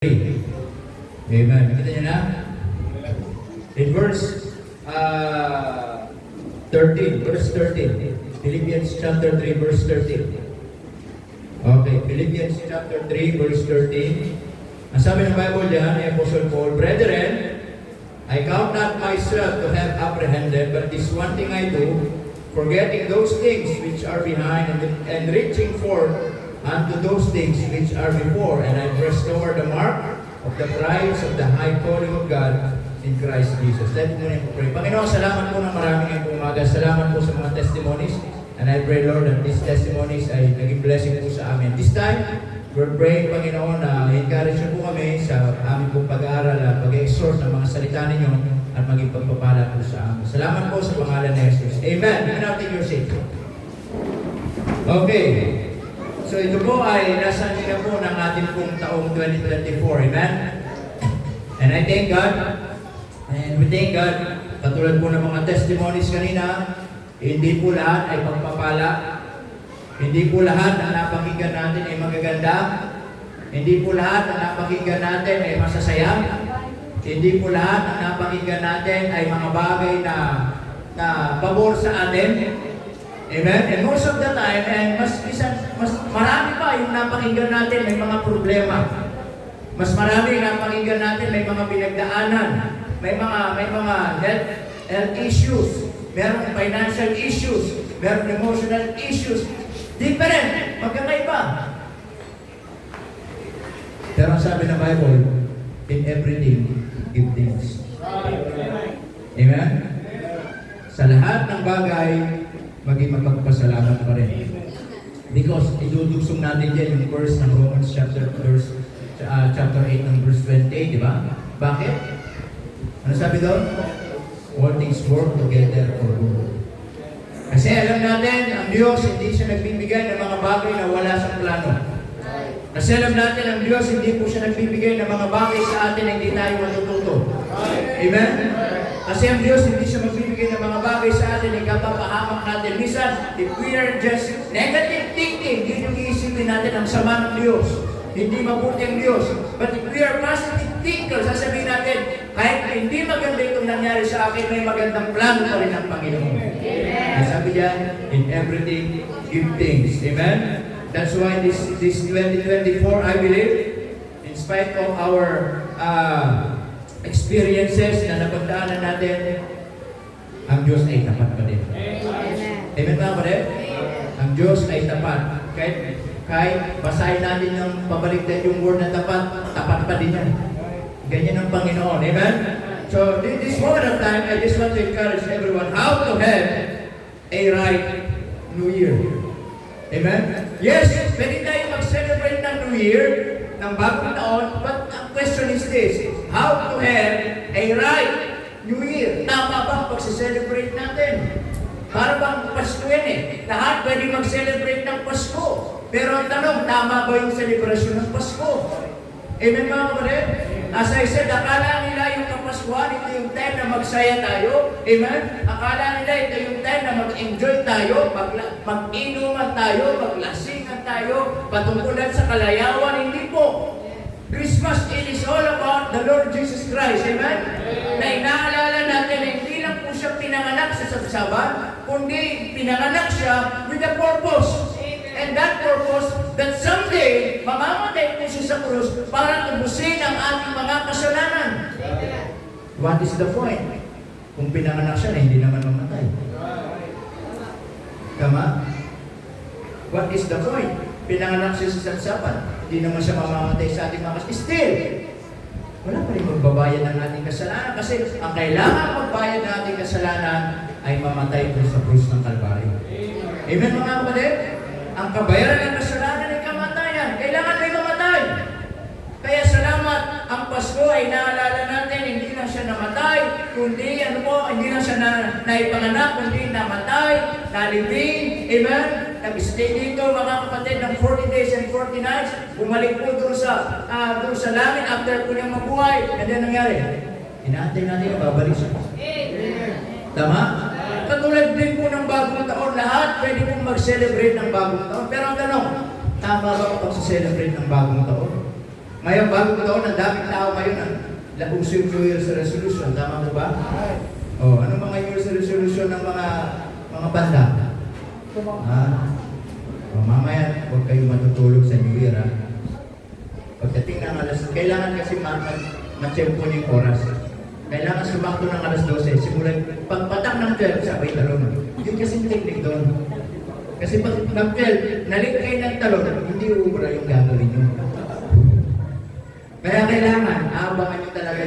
Amen. Kita nyo na? In verse 13, Philippians chapter 3, verse 13. Okay, Philippians chapter 3, verse 13. Ang sabi ng Bible diyan, ni Apostle Paul, Brethren, I count not myself to have apprehended, but this one thing I do, forgetting those things which are behind and reaching forth unto those things which are before, and I press toward the mark of the prize of the high calling of God in Christ Jesus. Let me pray. Panginoon, salamat po na marami ngayong umaga. Salamat po sa mga testimonies. And I pray, Lord, that these testimonies ay naging blessing po sa amin. This time, we're praying, Panginoon, na encourage po kami sa aming pong pag-aaral at pag-exhort ng mga salita ninyo at maging pagpapala po sa amin. Salamat po sa pangalan ni Jesus. Amen. You can now take your seat. Okay. So ito po ay nasa nila po ng ating pong taong 2024. Amen? And I thank God. And we thank God. Katulad po ng mga testimonies kanina, hindi po lahat ay pagpapala. Hindi po lahat na napakinggan natin ay magaganda. Hindi po lahat na napakinggan natin ay masasaya. Hindi po lahat na napakinggan natin ay mga bagay na pabor sa atin. Amen? And most of the time, and mas marami pa yung napakinggan natin may mga problema. Mas marami yung napakinggan natin may mga pinagdaanan. May mga health issues. Meron financial issues. Meron emotional issues. Different. Magkakaiba. Pero ang sabi ng Bible, in everything, give thanks. Amen? Sa lahat ng bagay, maging magpapasalamat pa rin. Because idudugsong natin dyan yung verse ng Romans chapter 8 ng verse 28, di ba? Bakit? Ano sabi doon? All things work together for good. Kasi alam natin, ang Diyos hindi siya nagbibigay ng mga bagay na wala sa plano. Kasi alam natin, ang Diyos hindi po siya nagbibigay ng mga bagay sa atin na hindi tayo matututo. Amen? Kasi ang Diyos hindi siya magbibigay ng mga bagay sa atin na ikapapahamak natin. Minsan, if we are just negative thinking, yun yung iisipin natin ang sama ng Diyos. Hindi mabuti ang Diyos. But if we are positive thinkers, sasabihin natin, kahit hindi maganda itong nangyari sa akin, may magandang plano pa rin ang Panginoon. Amen. Sabi diyan, in everything, give thanks. Amen? That's why this 2024, I believe, in spite of our experiences na napagdaanan natin, ang Diyos ay tapat pa din. Amen ba ba din? Ang Diyos ay tapat. Kahit basahin natin yung pabaliktad yung word na tapat, tapat pa din yan. Ganyan ang Panginoon. Amen? So, this moment of time, I just want to encourage everyone how to have a right New Year. Amen? Yes, pwede tayo mag-celebrate ng New Year, ng bagong taon, but ang question is this, how to have a right New Year? Tama ba ang pag-celebrate natin? Para bang Pasko yan eh. Lahat pwede mag-celebrate ng Pasko. Pero ang tanong, tama ba yung celebration ng Pasko? Amen mga kapatid? As I said, akala nila yung Kapaskuhan, ito yung time na magsaya tayo. Amen? Akala nila ito yung time na mag-enjoy tayo, mag-inuman tayo, maglasingan tayo, patungkulan sa kalayawan. Hindi po. Christmas, it is all about the Lord Jesus Christ. Amen? Na inaalala natin na hindi lang po siya pinanganak sa sabsaban, kundi pinanganak siya with a purpose. And that purpose, that someday, mamamatay po siya sa krus para tubusin ang ating mga kasalanan. What is the point? Kung pinanganak siya na hindi naman mamatay. Tama? What is the point? Pinanganak siya sa sabsaban, hindi naman siya mamamatay sa ating mga kasalanan. Still, wala pa rin magbabayad ng ating kasalanan kasi ang kailangan magbayad ng ating kasalanan ay mamatay po sa krus ng Kalbaryo. Amen mga kapatid? Ang kabayaran ng kasalanan ay kamatayan. Kailangan may mamatay. Kaya salamat, ang Pasko ay naalala natin, hindi lang siya namatay, kundi hindi lang siya naipanganak, kundi namatay, nalibing, amen? Nag-stay dito mga kapatid ng 40 days and 40 nights, bumalik po doon sa langit after po niyang mabuhay. And then nangyari, inaantay natin na babalik siya. Tama? Katulad din po ng bagong taon, lahat pwede pong mag-celebrate ng bagong taon. Pero ang tanong, tama ba ang pag-celebrate ng bagong taon? Ngayon, bagong taon, ang daming tao ngayon ang uso yung New Year's resolution. Tama mo ba? Oh, ano mga New Year's resolution ng mga banda? Mamaya, huwag kayong matutulog sa New Year, ha? Pagdating ng alas, kailangan kasi ma-tempo yung oras. Kailangan sumakto ng alas 12. Simulan, pagpatak ng 12, sabay talon. Yun kasi yung technique doon. Kasi pag ng 12, nalik kayo ng talon, hindi ubra yung gagawin nyo. Kaya kailangan, aabangan nyo talaga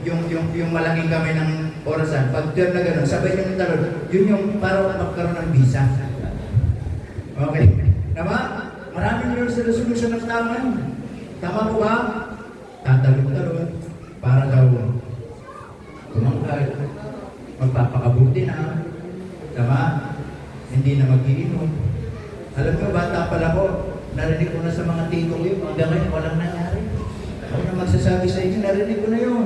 yung malaking kami ng orasan. Pag 12 na gano'n, sabay nyo ng talon. Yun yung para magkaroon ng visa. Okay? Tama? Maraming yung resolution ng tao ngayon. Tama po ba? Tatalon-talon para daw kumangkal, magpapakabuti na, tama? Hindi na mag-iinom. Alam mo, bata pala ko, narinig ko na sa mga tito ko yun, hanggang ngayon walang nangyari. Ako na magsasabi sa inyo, narinig ko na yun.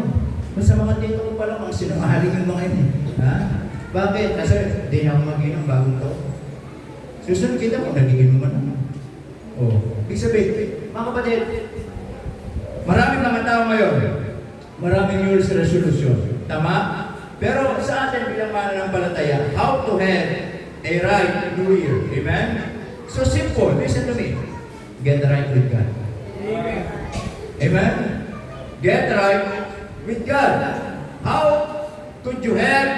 Sa mga tito ko pala, mga sinungaling yung mga yun. Ha? Bakit? Kasi di na ako mag-inom bagong to. Susunod kita mo, nag-iinom man naman. Oh, ibig sabihin, mga kapatid, maraming mga tao ngayon, maraming New Year's resolution. Tama? Pero sa atin bilang mananampalataya, how to have a right New Year. Amen? So simple. Listen to me. Get right with God. Amen? Amen? Get right with God. How could you have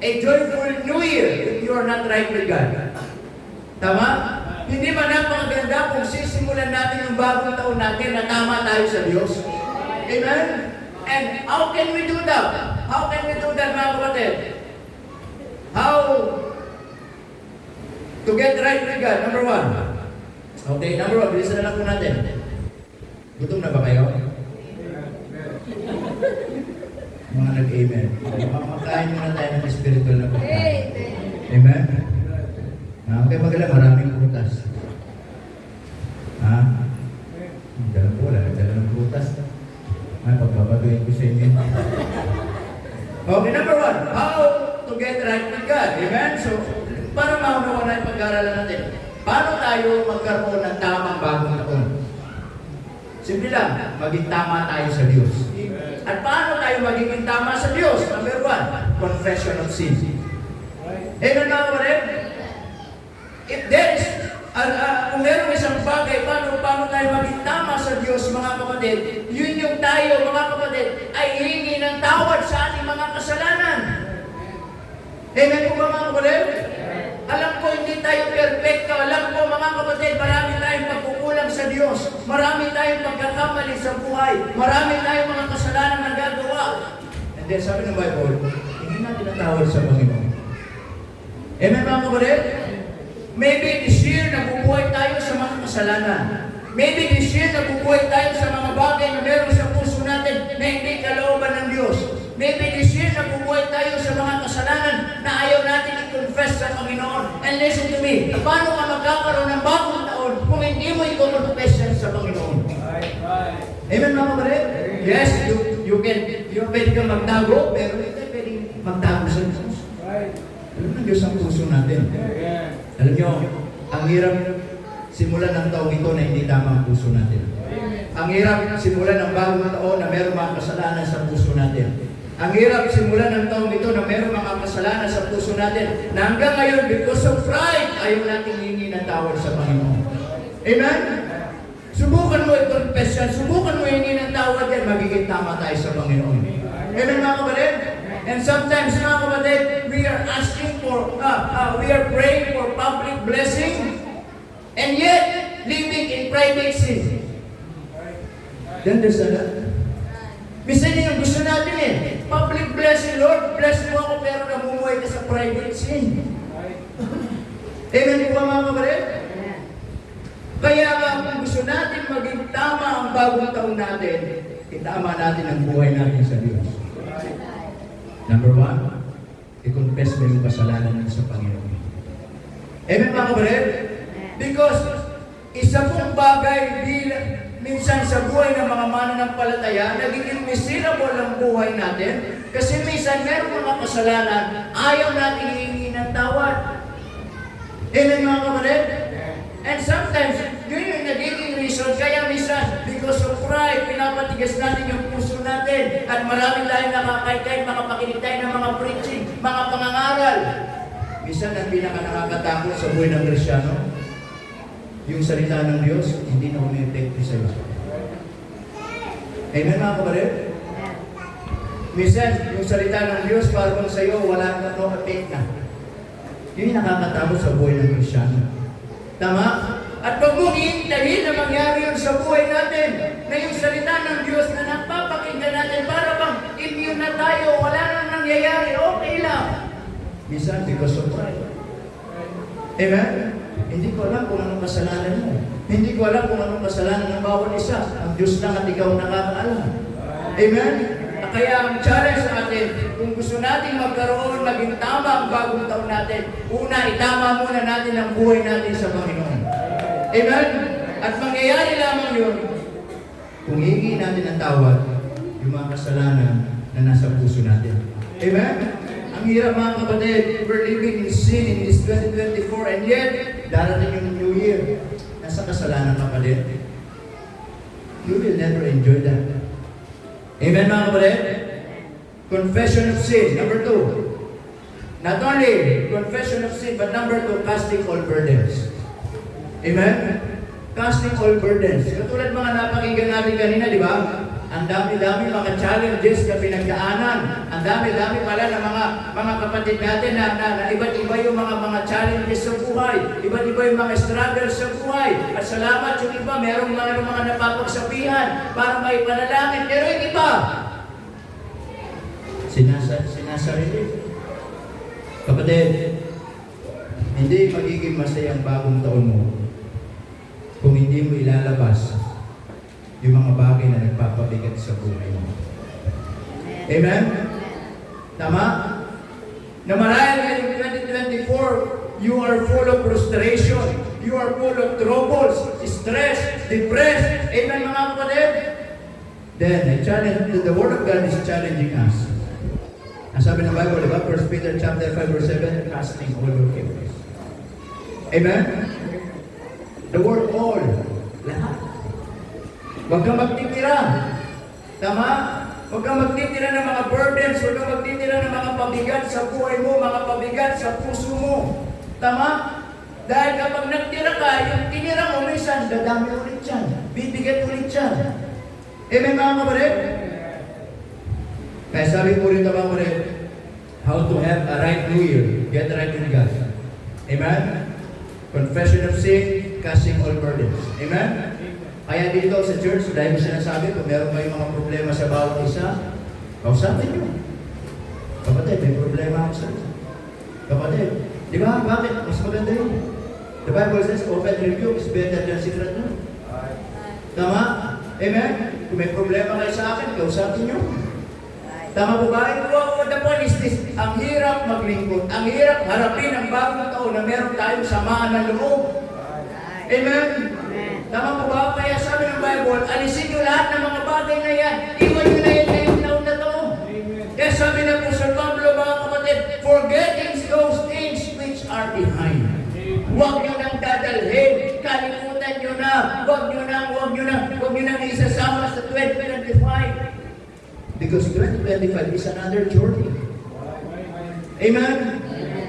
a joyful New Year if you are not right with God? Tama? Hindi ba napakaganda kung sisimulan natin yung bagong taon natin na tama tayo sa Diyos? Amen? And how can we do that? How can we do that, mga kapatid? How to get right with God? Number one. Okay, number one. Bilisan na lang po natin. Gutom na ba kayo? Mga nag-amen. Makain muna tayo ng spiritual na pagkain. Amen? Okay, magalang. Maraming prutas. Ha? Dala po, wala. Dala ng prutas. Ay, pagbabaguhin ko sa inyo. Okay, number one, how to get right with God. Amen? So, para maunawa na yung pag-aaralan natin, paano tayo magkaroon ng tamang bagong taon? Simple lang, maging tama tayo sa Diyos. At paano tayo magiging tama sa Diyos? Number one, confession of sin. Amen, mga kapatid? If there is kung meron isang bagay, paano tayo maging tama sa Diyos, mga kapatid, yun yung tayo, mga kapatid, ay hihingi ng tawad sa ating mga kasalanan. Amen po ba, mga kapatid? Alam ko, hindi tayo perfecto. Alam ko, mga kapatid, marami tayong pagkukulang sa Diyos. Marami tayong pagkakamali sa buhay. Marami tayong mga kasalanan na gagawa. And then, sabi ng Bible, hindi natin natawad sa Panginoon. Amen, mga kapatid? Maybe this year, nabubuhay tayo sa mga kasalanan. Maybe this year, nabubuhay tayo sa mga bagay na meron sa puso natin na hindi kalooban ng Diyos. Maybe this year, nabubuhay tayo sa mga kasalanan na ayaw natin i-confess sa Panginoon. And listen to me, paano ka magkakaroon ng bagong taon kung hindi mo i-confess yan sa Panginoon? Amen, mga kapatid? Yes, you pwede kang magtago, pero hindi pwede magtago sa Diyos. Alam ng Diyos ang puso natin. Alam nyo, ang hirap simulan ng taong ito na hindi tama ang puso natin. Ang hirap simulan ng bagong taon na meron mga kasalanan sa puso natin. Ang hirap simulan ng taong ito na meron mga kasalanan sa puso natin na hanggang ngayon, because of pride, ayaw natin hihingi ng tawad sa Panginoon. Amen? Subukan mo i-confess yan. Subukan mo hihingi ng tawad yan. Magiging tama tayo sa Panginoon. Amen, mga kapatid? And sometimes, mga kapatid, we are asking for, we are praying for public blessing, and yet, living in private sin. Then there's a lot. Bisa niyo yung gusto natin eh. Public blessing, Lord, bless mo ako, pero namumuhay ka sa private sin. Amen po ba, mga kapatid? Kaya kung gusto natin maging tama ang bagong taon natin, itama natin ang buhay natin sa Diyos. Number one, i-confess mo yung kasalanan mo sa Panginoon. Amen, mga kapatid? Because isa pong bagay minsan sa buhay ng mga mananampalataya, nagiging miserable ang buhay natin kasi minsan meron mga kasalanan, ayaw natin hihingi ng tawad. Amen, mga kapatid? And sometimes, yun yung nagiging reason. Kaya minsan, because of pride, pinapatigas natin yung puso natin. At marami tayong nakakaitay, makapakinig tayo ng mga preaching, mga pangangaral. Minsan, ang pinaka-nakakatakot sa buhay ng Kristyano, yung salita ng Diyos, hindi na umi-effective sa iyo. Amen mga kapatid? Minsan, yung salita ng Diyos, parang sa iyo, wala na no effect na. Yun yung nakakatakot sa buhay ng Kristyano. Tama? At pag mong iintahin na mangyari yun sa buhay natin, na yung salita ng Diyos na napapakinggan natin, para bang immune na tayo, wala nang nangyayari, okay lang. Minsan, because of pride. Amen? Hindi ko alam kung anong kasalanan mo. Hindi ko alam kung anong kasalanan ng bawat isa. Ang Diyos lang at ikaw nakakaalam. Amen? Kaya ang challenge sa atin, kung gusto natin magkaroon, maging tama ang bagong taon natin, una, itama muna natin ang buhay natin sa Panginoon. Amen? At mangyayari lamang yun, kung hihingi natin ang tawad, yung mga kasalanan na nasa puso natin. Amen? Ang hirap mga kapatid, we're living in sin in this 2024, and yet, darating yung New Year, nasa kasalanan kapatid. You will never enjoy that. Amen mga kapatid? Confession of sin. Number 2. Not only confession of sin, but number 2, casting all burdens. Amen? Casting all burdens. Katulad mga napakinggan natin kanina, di ba? Ang dami-dami mga challenges na pinagdaanan. Ang dami-dami pala ng mga kapatid natin na iba't iba yung mga challenges sa buhay. Iba't iba yung mga struggles sa buhay. At salamat yung iba, merong mga napapagsabihan para may panalangin. Pero yung iba, sinasarili. Kapatid, hindi magiging masayang bagong taon mo kung hindi mo ilalabas yung mga bagay na nagpapabigat sa buhay mo. Amen? Tama? Na marahil ngayong 2024, you are full of frustration, you are full of troubles, stress, depressed. Amen mga kapatid? Then, the Word of God is challenging us. Ang sabi ng Bible, diba? 1 Peter chapter 5 verse 7, casting all your cares. Amen? The word all, lahat. Huwag kang magtitira. Tama? Huwag kang magtitira ng mga burdens, huwag kang magtitira ng mga pabigat sa buhay mo, mga pabigat sa puso mo. Tama? Dahil kapag nagtira ka, yung tinira mo, minsan, dadami ulit yan. Bibigat ulit yan. Amen mga kapatid? Kaya sabi po rin mga kapatid, how to have a right New Year. Get right with God. Amen? Confession of sin, casting all burdens. Amen? Kaya dito sa church, dahil sinasabi, kung meron kayong mga problema sa bawat isa, kausapin nyo. Kapatid, may problema ako sa isa. Kapatid, di ba? Bakit? Mas maganda yun. The Bible says, open rebuke is better than secret no? Tama? Amen? Kung may problema kayo sa akin, kausapin nyo. Tama po ba? The point is this, ang hirap maglingkod, ang hirap harapin ang bagong taon na meron tayong samaan ng loob. Amen? Tama po ba? Kaya sabi ng Bible, alisin nyo lahat ng mga bagay na yan. Iwan nyo na yan ngayong taon na to. Kaya sabi ng Apostol Pablo, mga kapatid, forgetting those things which are behind. Huwag nyo nang dadalhin. Kalimutan nyo na. Huwag nyo nang isasama sa 2025. Because 2025 is another journey. Amen?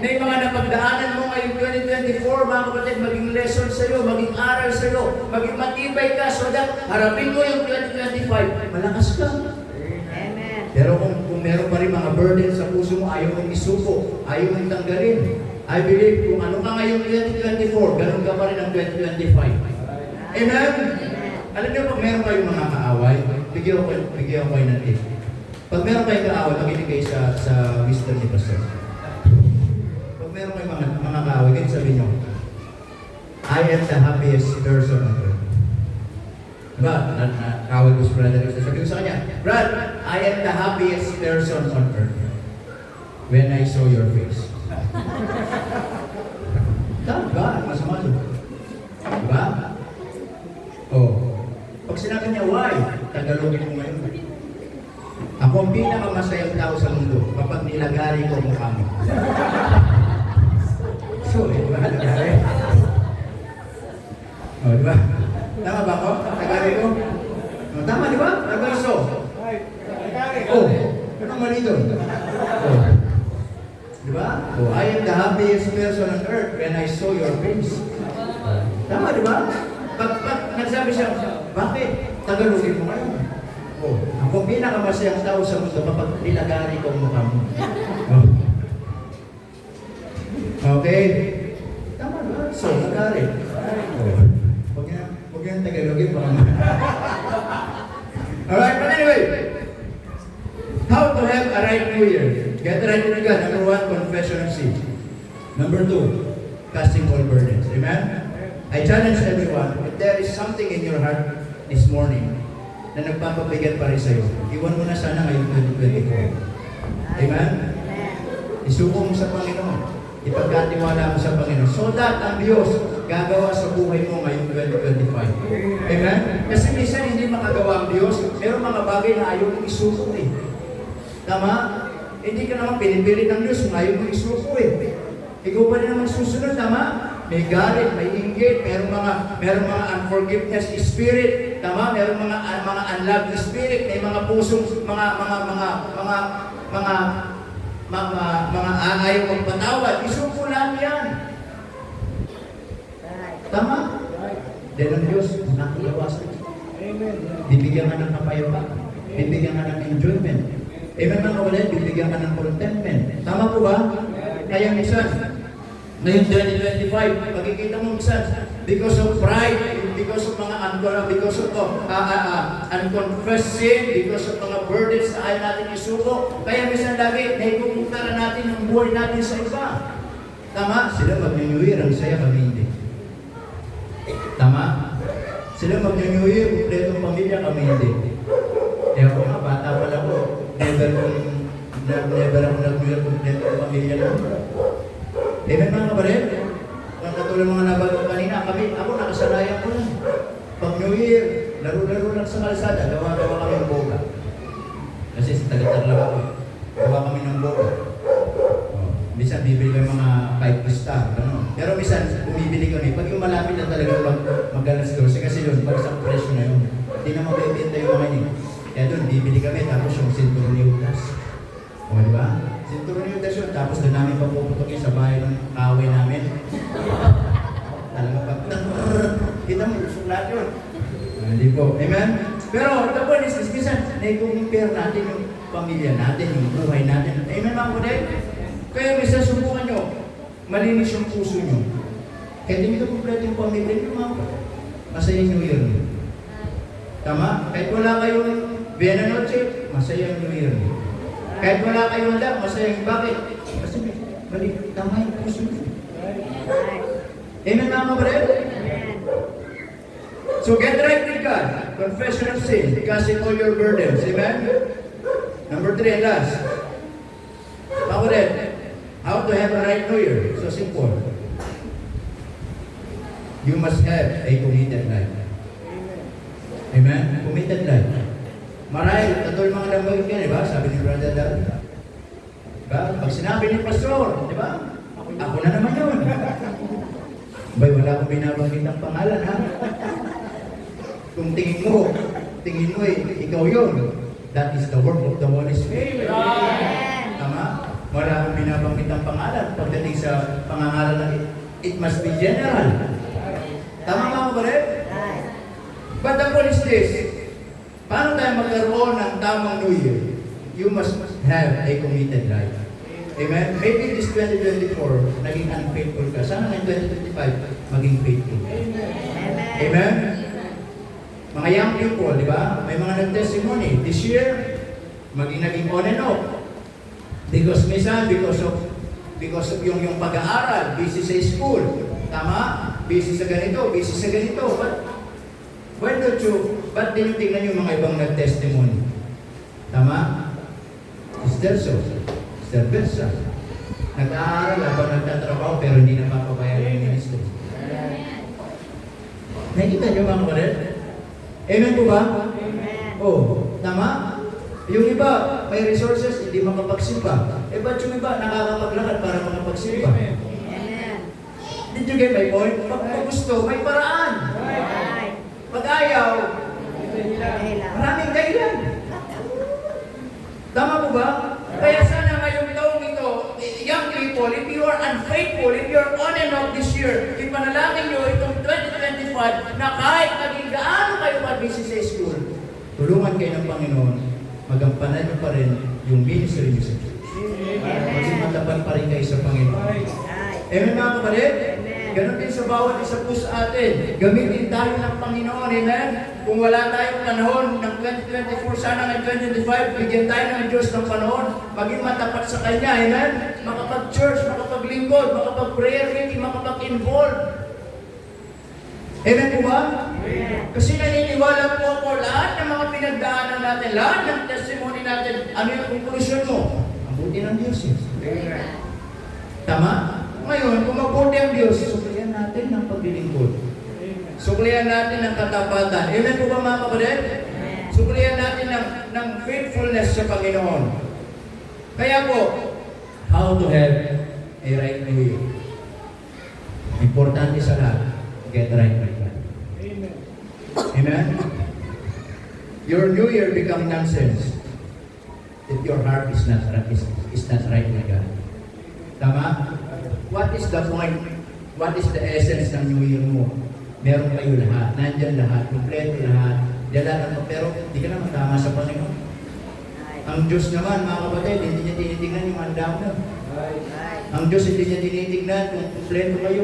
Na yung mga napagdaanan mo ngayong 2024, mga kapatid, maging lesson sa'yo, maging aral sa'yo, maging matibay ka so that harapin mo yung 2025, malakas ka. Amen. Pero kung meron pa rin mga burden sa puso mo, ayaw mong isuko, ayaw mong tanggalin. I believe kung ano ka ngayong 2024, ganun ka pa rin ang 2025. Amen? Alam niyo, pag meron kayong mga kaaway, bigyan ko kayo ng tip. Pag meron kayong kaaway, makinig kayo sa wisdom ni Pastor. Meron kayo mga kaaway, kaya sabihin nyo, I am the happiest person on earth. Diba? Kaaway ko si brother. Sabi ko sa kanya, Brad, I am the happiest person on earth when I saw your face. Diba? Masama doon. Diba? Oh. Pag sinabi niya, why? Tagalogin mo ngayon. Ako ang pinakamasayang tao sa mundo kapag nilagari ko ang mukha mo. So, Oh, di ba? Tama ba ako? Tagalog ko? Oh, tama, di ba? Tagalog. Oh, anong mali doon? Oh. Di ba? Oh, I am the happiest person on earth when I saw your face. Tama, di ba? Pag nagsabi siya, bakit? Tagalogin mo ngayon. Oh, ako pinakamasayang tao sa mundo kapag nilagari ko ang mukha mo. Oh. Okay? Tama ba? So, nagari. Oh. Huwag yan Tagalogin pa naman. Alright, but anyway, how to have a right New Year? Get right with God. Number 1, confession of sin. Number 2, casting all burdens. Amen? I challenge everyone, if there is something in your heart this morning na nagpapabigat pa rin sa'yo, iwan mo na sana ngayong 2024. Amen? Isuko mo sa Panginoon. Ipagkatiwala mo sa Panginoon. So that ang Diyos gagawa sa buhay mo ngayong 2025. Amen? Kasi minsan hindi makagawa ang Diyos. Meron mga bagay na ayaw mong isuko eh. Tama? Hindi ka naman pinipilit ng Diyos kung ayaw mong isuko eh. Ikaw pa rin naman susunod, tama? May galit, may inggit, merong mga unforgiveness spirit, tama? Merong mga unloved spirit, may mga pusong mga ayaw magpatawad. Isuko lang yan. Tama? Dahil ang Diyos, nakalawasan. Bibigyan ka ng kapayapaan. Bibigyan ka ng enjoyment. Amen mga kawalan, bibigyan ka ng contentment. Tama po ba? Kaya minsan, ngayon 2025, makikita mo minsan, because of pride, because of mga unconfessed sin, because of mga burdens na ayaw natin isuko, kaya minsan lagi, naikukumpara natin ang buhay natin sa iba. Tama? Sila mag-New Year, ang saya kami hindi. Tama? Sila mag-New Year, kumpletong pamilya kami hindi. Kaya ako nga, bata pa lang ko, never ako nag-New Year, kumpletong pamilya lang. Amen mga kabaret? Kung katulad mga nabago kanina, ako nakasanayan ko lang. Pag New Year, laro-laro lang sa kalsada, gawa kami ng boga. Kasi sa taga-tarlaw ako, gawa kami ng boga. Minsan bibili kami mga 5 star, ano? Pero minsan bumibili kami, pag yung malapit na talaga mag-alas 12, kasi yun, pag sa presyo na yun, hindi na mabibenta yung mga yun. Kaya doon, bibili kami, tapos yung Cinturón Yudas. O, di ba? Cinturón Yudas yun, tapos doon namin papuputokin sa bahay ng kaaway namin. Talaga pag, kita mo, usok lahat yun. Hindi po, amen? Pero, the point is, minsan, na-compare natin yung pamilya natin, yung buhay natin. Amen mga kulit? Kaya minsan subukan nyo, malinis yung puso nyo. Kaya hindi nyo kompleto yung pamilya nyo, mga masaya New Year. Tama? Kahit wala kayong Buena Noche, masaya New Year. Kahit wala kayong handa, masaya yung bakit? Kasi mali, tama yung puso nyo. Amen mga kabaret? So get right with God. Confession of sin, casting all your burdens. Amen? Number 3 and last. Mga kabaret, how to have a right New Year? So simple. You must have a committed life. Amen? Committed life. Marahil, katulad mga lambayot yan, di ba? Sabi ni Brother Darby. Diba? Pag sinabi ni Pastor, di ba? Ako na naman yun. Bay, wala akong binabanggit ang pangalan, ha? Kung tingin mo ikaw yun. That is the work of the Holy Spirit. Tama? Wala akong binabanggit ang pangalan. Pagdating sa pangangalan na it must be general. Tama mga kabaret? But the point is this, paano tayo magkaroon ng tamang New Year? You must have a committed life. Amen? Maybe this 2024, naging unfaithful ka. Sana ngayong 2025, maging faithful. Amen? Amen? Mga young people, di ba? May mga nag-testimony. This year, naging on and off. Because of yung pag-aaral, busy sa school. Tama? Busy sa ganito, busy sa ganito. Ba't din yung tingnan yung mga ibang nag-testimony? Tama? Sister so, Sister Bersa. Nag-aaral habang nagtatrabaho pero hindi na mapabayaran yung ministry. Nakikita nyo mga kabaret? Amen po ba? Amen. Oh, tama? Yung iba, may resources, hindi makapagsimba. Ba't yung iba, nakakapaglakad para makapagsimba? Amen. Did you get my point? Pag gusto, may paraan. Pag ayaw, maraming dahilan. Tama po ba? Kaya sana ngayong taong ito, young people, if you are unfaithful, if you are on and off this year, ipanalangin nyo itong 2025 na kahit maging gaano kayo mag-busy sa school, tulungan kayo ng Panginoon, magampanan nyo pa rin yung ministry nyo sa church. Maging matapat pa rin kayo sa Panginoon. Amen mga kapatid? Ganon din sa bawat isa po sa atin. Gamitin tayo ng Panginoon. Amen? Kung wala tayong panahon ng 2024, sana ng 2025, bigyan tayo ng Diyos ng panahon. Maging matapat sa Kanya. Amen? Makapag-church, makapaglingkod, makapag-prayer meeting, makapag-involve. Amen po ba? Kasi naniniwala po ako, lahat ng mga pinagdaanan natin, lahat ng testimony natin, ano yung conclusion mo? Ang buti ng Diyos. Tama? Ngayon, kung mabuti ang Diyos, suklihan natin ng paglilingkod. Suklihan natin ng katapatan. Amen po ba mga kapatid? Suklihan natin ng faithfulness sa Panginoon. Kaya po, how to have a right new year. Importante sa lahat, get right with God. Amen. Amen? Your new year become nonsense if your heart is not right with God. Tama? What is the point? What is the essence ng New Year mo? Meron kayo lahat. Nandyan lahat. Kompleto lahat. Dala lang. Pero hindi ka naman tama sa Panginoon. Ang Diyos naman, mga kapatid, hindi niya tinitingnan yung handang mo. Ang Diyos hindi niya tinitingnan kung kompleto kayo.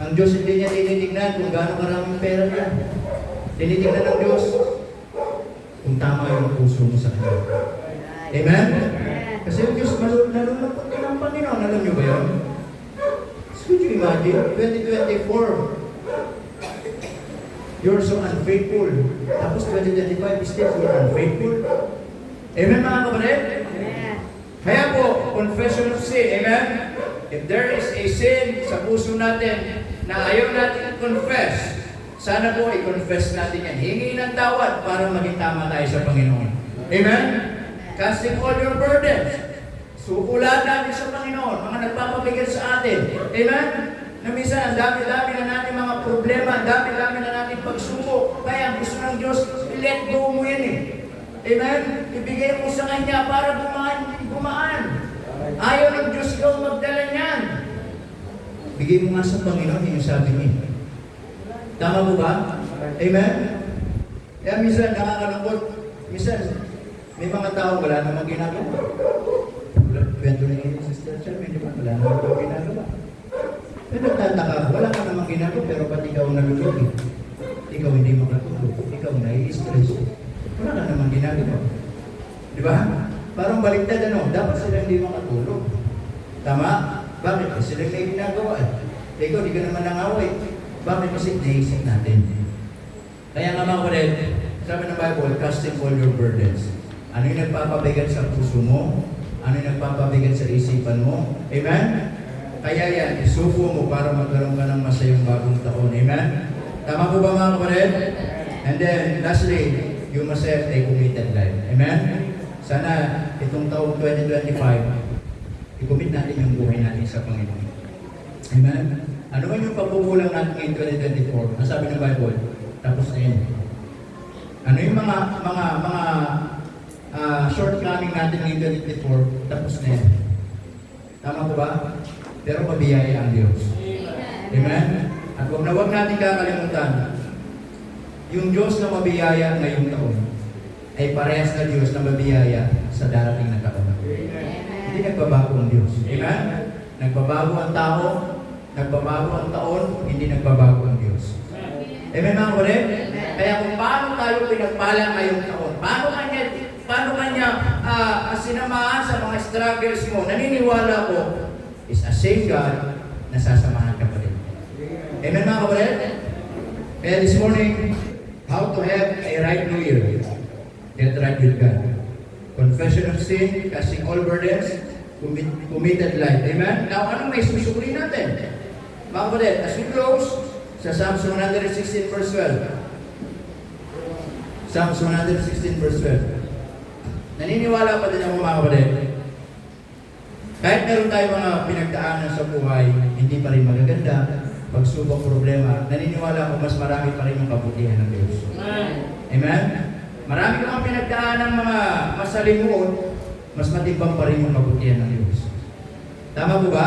Ang Diyos hindi niya tinitingnan kung gaano karaming pera niya. Tinitingnan ng Diyos kung tama yung puso mo sa Kanya. Amen? Kasi yung Diyos nalulungkot ka ng Panginoon. Alam niyo ba yun? Could you imagine? 2024, you're so unfaithful. Tapos 2025, still you're unfaithful. Amen mga kapatid? Amen. Kaya po, confession of sin. Amen? If there is a sin sa puso natin na ayaw natin confess, sana po i-confess natin yan. Hingi ng tawad para maging tama tayo sa Panginoon. Amen? Casting all your burdens. Sukulan natin sa Panginoon, mga nagpapabigat sa atin. Amen? Na minsan, ang dami-dami na natin mga problema, ang dami-dami na natin pagsubok. Kaya ang gusto ng Diyos, let go mo yan eh. Amen? Ibigay mo sa Kanya para gumaan. Ayaw ng Diyos ikaw magdala niyan. Bigay mo nga sa Panginoon yung sabi niya. Tama mo ba? Amen? Kaya minsan, nakakalungkot. Minsan, may mga tao wala namang ginagawa. Kwento na yung Sister Charmaine, di ba? Wala naman ikaw ginagawa. Pero nagtataka, wala ka namang ginagawa, pero ba't ikaw nalulugi? Ikaw hindi makatulog. Ikaw nai-stress. Wala ka namang ginagawa. Di ba? Parang baliktad ano, dapat sila hindi makatulog. Tama? Bakit? Kasi sila may ginagawa eh. Ikaw, di ka naman nangaway. Bakit? Kasi naisip natin. Kaya nga mga kapatid, sabi ng Bible, casting all your burdens. Ano yung nagpapabigat sa puso mo? Ano yung nagpapabigat sa isipan mo? Amen? Kaya yan, isuko mo para magkaroon ka ng masayang bagong taon. Amen? Tama po ba mga kapatid? And then, lastly, you must have a committed life. Amen? Sana itong taong 2025, i-commit natin yung buhay natin sa Panginoon. Amen? Ano man yung pagkukulang natin ngayon 2024? Ang sabi ng Bible, tapos na yun. Ano yung mga shortcoming natin ngayon 2024, tapos na yan. Tama po ba? Pero mabiyaya ang Diyos. Amen? At huwag natin kakalimutan, yung Diyos na mabiyaya ngayong taon, ay parehas na Diyos na mabiyaya sa darating na taon. Hindi nagbabago ang Diyos. Amen? Nagbabago ang tao, nagbabago ang taon, hindi nagbabago ang Diyos. Amen mga kapatid? Kaya kung paano tayo pinagpala ngayong taon, paano kanya sinamahan sa mga struggles mo, naniniwala ko, is a same God na sasamahan ka pa rin. Amen mga kapatid? Kaya this morning, how to have a right New Year. Get right with God. Confession of sin, casting all burdens, committed life. Amen? Now, anong may susukli natin? Mga kapatid, as we close, sa Psalms 116 verse 12. Psalms 116 verse 12. Naniniwala pa din ako mga kapatid, kahit meron tayo mga pinagdaanan sa buhay, hindi pa rin magaganda, pagsubok, problema, naniniwala ako mas marami pa rin yung kabutihan ng Diyos. Amen? Marami ka ang pinagdaan ng mga masalimuot, mas matimbang pa rin yung kabutihan ng Diyos. Tama po ba?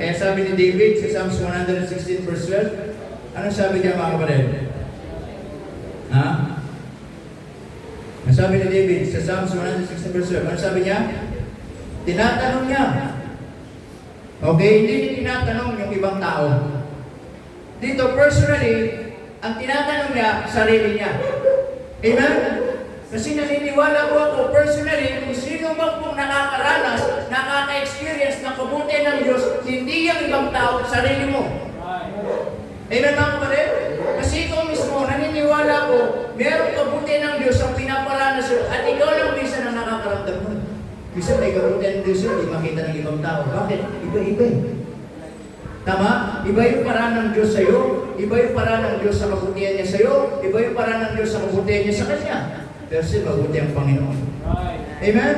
Kaya sabi ni David sa Psalms 116 verse 12, anong sabi niya mga kapatid? Ha? Ang sabi ni David sa Psalms 116 verse 12, anong sabi niya? Tinatanong niya. Okay, hindi niya tinatanong yung ibang tao. Dito, personally, ang tinatanong niya, sarili niya. Amen? Kasi naniniwala ko ako, personally, kung sino man pong nakakaranas, nakaka-experience ng kabutihan ng Diyos, hindi yung ibang tao, sarili mo. Amen mga kapatid? Kasi ikaw mismo, naniniwala ko, merong kabutihan ng Diyos ang pinaparanas sa'yo, at ikaw lang minsan ang nakakaramdam mo. Minsan may kabutihan ng Diyos, hindi makita ng ibang tao. Bakit? Iba-iba eh. Tama? Iba yung paraan ng Diyos sa'yo, iba yung paraan ng Diyos sa kabutihan niya sa'yo, iba yung paraan ng Diyos sa kabutihan niya sa Kanya. Pero siya, mabuti ang Panginoon. Amen?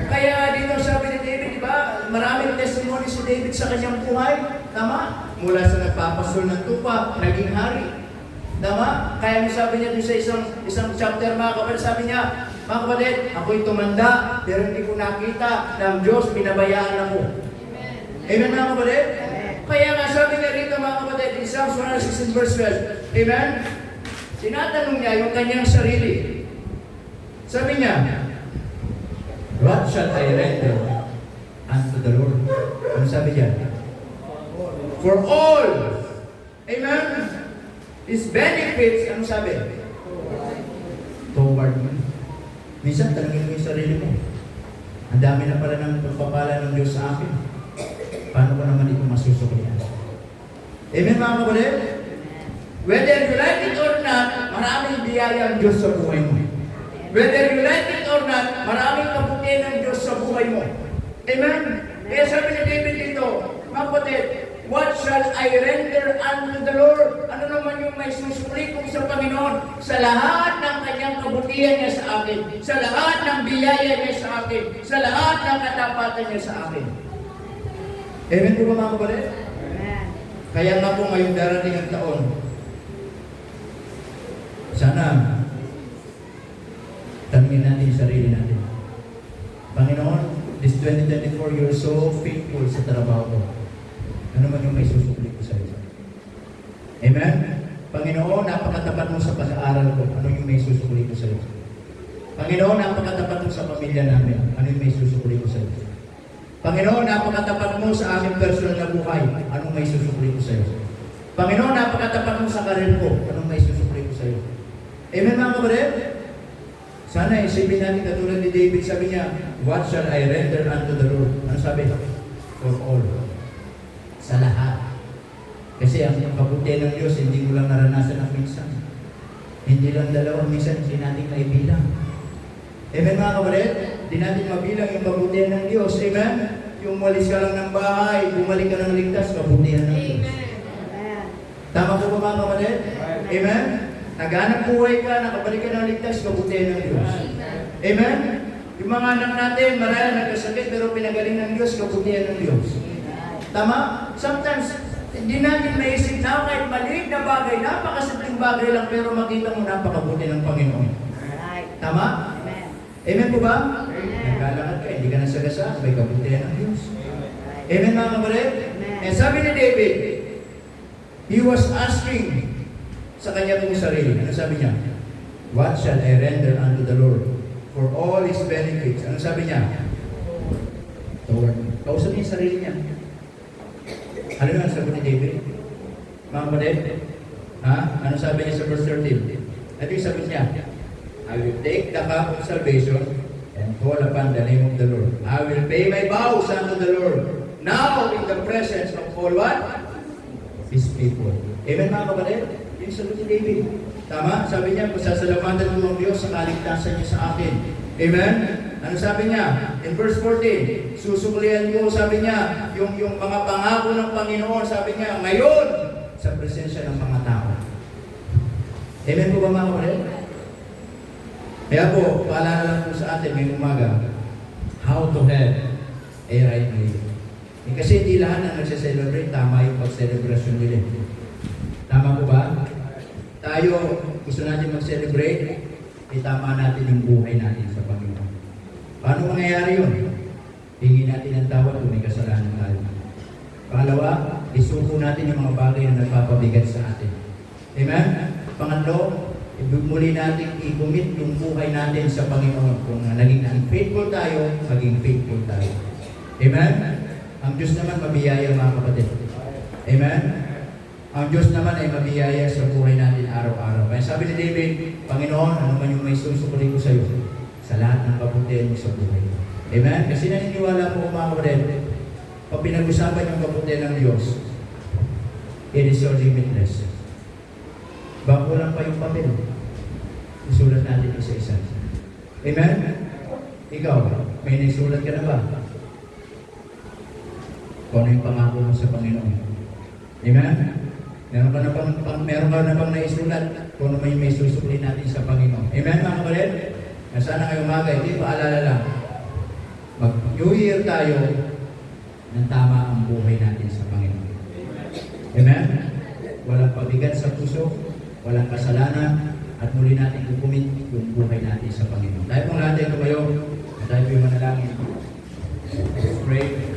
Kaya dito sabi ni David, di ba? Maraming testimony si David sa kanyang buhay. Tama? Mula sa nagpapasol ng tupa, naging hari. Tama? Kaya sabi niya doon sa isang chapter, mga kapatid, sabi niya, mga kapatid, ako'y tumanda, pero hindi ko nakita ng Diyos, pinabayaan ako. Amen mga kapatid? Kaya nga sabi niya rito mga kapatid, in Psalms 116 verse 12, amen? Tinatanong niya yung kanyang sarili. Sabi niya, what shall I render unto the Lord? Ano sabi niya? For all, amen, His benefits, ano sabi? Toward me. Minsan, tanongin mo yung sarili mo. Ang dami na pala ng pagpapala ng Diyos sa akin. Paano ko naman ito masusuklian? Amen mga kapatid? Whether you like it or not, maraming biyaya ang Diyos sa buhay mo. Whether you like it or not, maraming kabutihan ng Diyos sa buhay mo. Amen? Kaya sabi ni David dito, mga kapatid, what shall I render unto the Lord? Ano naman yung may susuli ko sa Panginoon? Sa lahat ng kanyang kabutihan niya sa akin, sa lahat ng biyaya niya sa akin, sa lahat ng katapatan niya sa akin. Amen po ba mga kapatid? Amen. Kaya nga po ngayong darating ang taon, sana tanungin natin yung sarili natin. Panginoon, this 2024, you're so faithful sa trabaho ko. Ano man yung may susukli ko sa iyo? Amen? Panginoon, napakatapat mo sa pag-aaral ko. Ano yung may susukli ko sa iyo? Panginoon, napakatapat mo sa pamilya namin. Ano yung may susukli ko sa iyo? Panginoon, napakatapat mo sa aming personal na buhay. Anong may susukli ko sa iyo? Panginoon, napakatapat mo sa karir ko. Anong may susukli ko sa iyo? Amen mga kapatid? Sana isipin natin katulad ni David, sabi niya, what shall I render unto the Lord? Ano sabi? For all. Sa lahat. Kasi ang kabutihan ng Diyos, hindi mo lang naranasan ng minsan. Hindi lang dalawa, minsan hindi natin naibilang. Amen mga kapatid? Hindi natin mabilang yung kabutihan ng Diyos. Amen? Yung umalis ka lang ng bahay, bumalik ka ng ligtas, kabutihan ng Diyos. Amen. Tama po ba mga kapatid? Amen? Naghanap buhay ka, nakabalik ka ng ligtas, kabutihan ng Diyos. Amen? Yung mga anak natin, marami nagkasakit, pero pinagaling ng Diyos, kabutihan ng Diyos. Tama? Sometimes, hindi natin naisip na kahit maliit na bagay, napakasimpleng bagay lang, pero makita mo napakabuti ng Panginoon. Tama? Amen. Amen po ba? Amen. Naglalakad ka, hindi ka nasagasa, may kabutihan ng Diyos. Amen mga kapatid? And sabi ni David, he was asking sa kanya kong sarili. Ano sabi niya? What shall I render unto the Lord for all His benefits? Ano sabi niya? Toward me. Kausap niya yung sarili niya. Ano yung sabi ni David? Mga kapatid? Ha? Ano sabi niya sa verse 13? Ano yung sabi niya? I will take the cup of salvation and call upon the name of the Lord. I will pay my vows unto the Lord. Now in the presence of all what? His people. Amen mga kapatid? Yung sagot ni David. Tama? Sabi niya, pasasalamatan mo ng Diyos sa kaligtasan niya sa akin. Amen? Ano sabi niya? In verse 14, susuklian ko, sabi niya, yung mga pangako ng Panginoon, sabi niya, ngayon, sa presensya ng mga tao. Amen po ba mga kapatid? Kaya po, paalala lang po sa atin ngayong umaga, how to have a right living. Kasi hindi lahat na nagse-celebrate, tama yung pag-celebration nila. Tama po ba? Tayo, gusto natin mag-celebrate, itama natin yung buhay natin sa Panginoon. Paano mangyayari yun? Hingi natin ang tawad kung may kasalanan tayo. Pangalawa, isuko natin yung mga bagay na nagpapabigat sa atin. Amen? Pangatlo, muli natin i-commit yung buhay natin sa Panginoon. Kung naging unfaithful tayo, maging faithful tayo. Amen? Ang Diyos naman mabiyaya mga kapatid. Amen? Ang Diyos naman ay mabiyaya sa buhay natin araw-araw. Kaya sabi ni David, Panginoon, ano man yung may susukuli ko sa iyo, sa lahat ng kabutihan mo sa buhay. Amen? Kasi naniniwala po mga kapatid, pag pinag-usapan yung kabutihan ng Diyos, it is so limitless. Bago lang pa yung papel. Isulat natin isa-isa. Amen? Ikaw, may naisulat ka na ba? Kung ano yung pangako mo sa Panginoon. Amen? Meron ka na bang naisulat kung ano may susukli natin sa Panginoon. Amen mga kapatid? Sana ngayong umaga, hindi paalala lang. Mag-New Year tayo ng tama ang buhay natin sa Panginoon. Amen? Walang pabigat sa puso, walang kasalanan, at muli natin kukumit yung buhay natin sa Panginoon. Dahil pong lahat ay tumayo, at tayo po'y manalangin. Pray.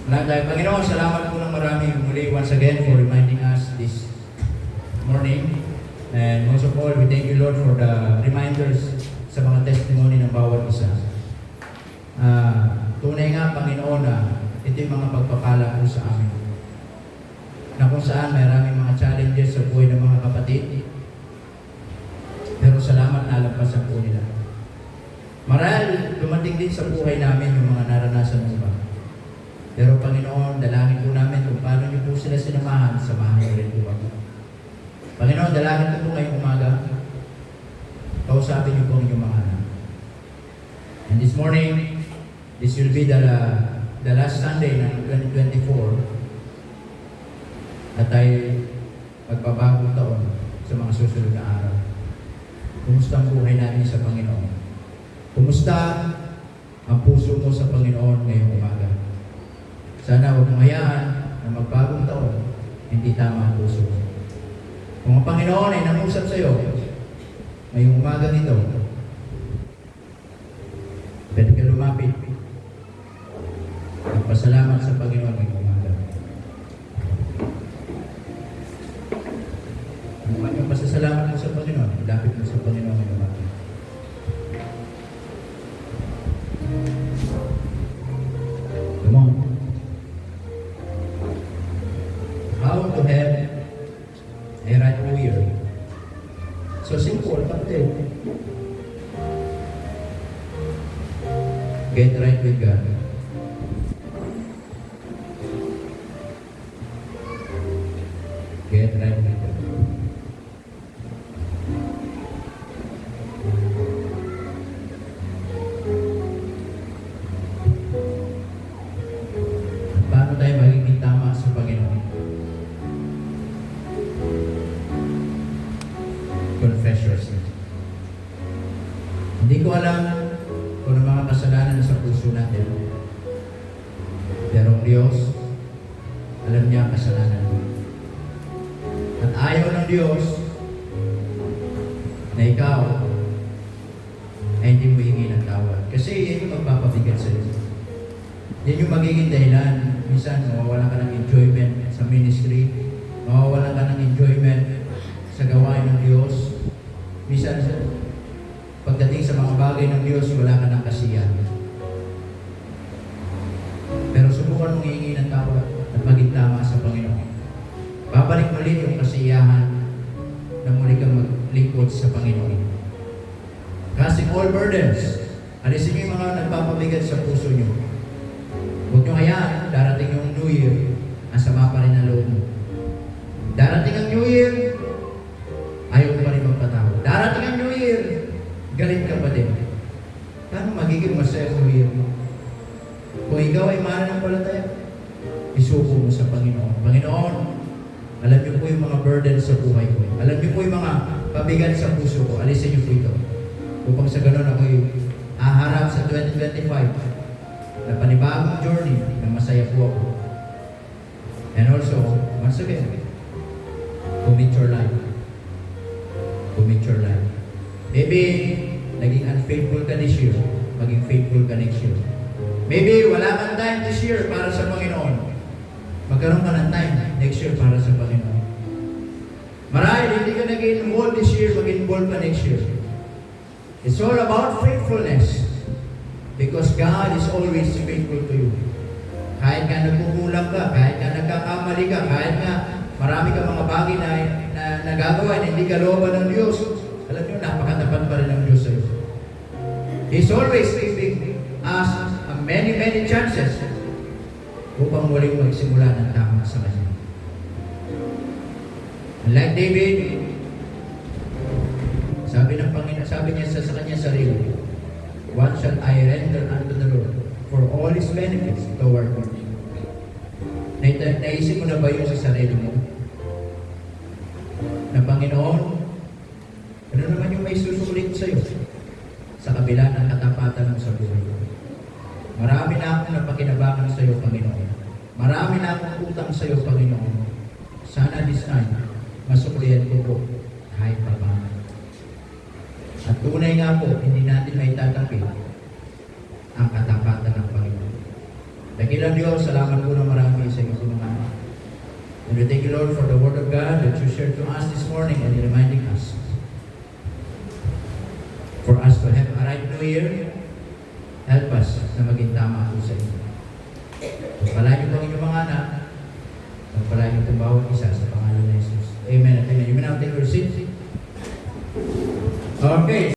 Lahat tayo, Panginoon, salamat po ng marami muli once again for reminding us this morning. And most of all, we thank you, Lord, for the reminders sa mga testimony ng bawat isa. Tunay nga, Panginoon, na ito yung mga pagpapala po sa amin. Na kung saan maraming mga challenges sa buhay ng mga kapatid. Pero salamat na alampasan po nila. Maral, dumating din sa buhay namin yung mga naranasan ng iba. Pero Panginoon, dalangin po namin kung paano niyo po sila sinamahan, samahan niyo rin po ako. Panginoon, dalangin ko po ngayong umaga, kausapin niyo po ang inyong mga anak. And this morning, this will be the last Sunday ng 2024 at tayo magbabagong taon sa mga susunod na araw. Kumusta ang buhay natin sa Panginoon? Kumusta ang puso mo sa Panginoon ngayong umaga? Sana huwag mong hayaan na magbagong taon, hindi tama ang puso mo. Kung ang Panginoon ay nangusap sa iyo ngayong umaga nito, pwede ka lumapit. Magpasalamat sa Panginoon ngayong umaga. Ano man yung pasasalamat mo sa Panginoon, lapit mo sa Panginoon ngayong umaga. Come on. How to have a right New Year. So simple, kapatid. Get right with God. Get right with God. Paano tayo magiging tama sa Panginoon? Confess your sins. Hindi ko alam kung ang mga kasalanan sa puso natin. Pero ang Diyos, alam niya ang kasalanan mo. At ayaw ng Diyos na ikaw ay hindi mo hingi ng tawad. Kasi yan yung magpapabigat sa iyo. Yan yung magiging dahilan. Minsan, mawawalan ka ng enjoyment sa ministry. Mawawalan ka ng enjoyment sa gawain ng Diyos. Minsan, pagdating sa mga bagay ng Diyos, wala ka ng kasiyahan. Pero subukan mong hihingi ng tawad at maging tama sa Panginoon. Babalik muli yung kasiyahan na muli kang maglingkod sa Panginoon. Casting all burdens. Alisin niyo yung mga nagpapabigat sa puso niyo. Huwag niyo hayaan, darating yung New Year, ang sama pa rin ang loob mo. Darating ang New Year, ayaw pa rin magpatawad. Darating ang New Year, galit ka pa din. Paano magiging masaya ang New Year mo? Kung ikaw ay mananampalataya, isuko mo sa Panginoon. Panginoon, alam niyo po yung mga burden sa buhay ko. Alam niyo po yung mga pabigat sa puso ko. Alisin niyo po ito. Upang sa ganun ako'y haharap sa 2025 na panibagong journey na masaya po ako. And also, once again, Commit your life. Commit your life. Maybe, naging unfaithful ka this year, maging faithful ka next year. Maybe, wala kang time this year para sa Panginoon. Magkaroon ka ng time next year para sa Panginoon. Marahil, hindi ka nag-involve this year, mag-involve ka next year. It's all about faithfulness. Because God is always faithful to you. Kahit ka nagkukulang ka, kahit ka nagkakamali ka, kahit ka marami ka mga bagay na nagagawa na hindi ka looban ng Diyos, alam niyo, napakatapat pa rin ng Diyos sa iyo. He's always giving us many chances upang muling magsimula ng tama sa Kanya. Like David, sabi ng Panginoon, sabi niya sa kanya sarili, what shall I render unto the Lord for all His benefits toward me? Naisip mo na ba yun sa sarili mo? Na Panginoon, ano naman yung may susulit sa iyo sa kabila ng katapatan mo sa buhay ko? Marami na akong napakinabangan sa iyo, Panginoon. Marami na akong utang sa iyo, Panginoon. Sana this time, masuklihan ko po kahit pa ba. At tunay nga po, hindi natin may tatanggi ang katapatan ng Panginoon. Dakilang Diyos, salamat po na marami sa iyo mga anak. And we thank you, Lord, for the Word of God that you shared to us this morning and reminding us for us to have a right new year. Help us na maging tama po sa iyo. Pagpalain niyo po ang inyong mga anak. Pagpalain niyo po bawat isa sa pangalan ng Jesus. Amen at amen. You may now take your seat. Okay.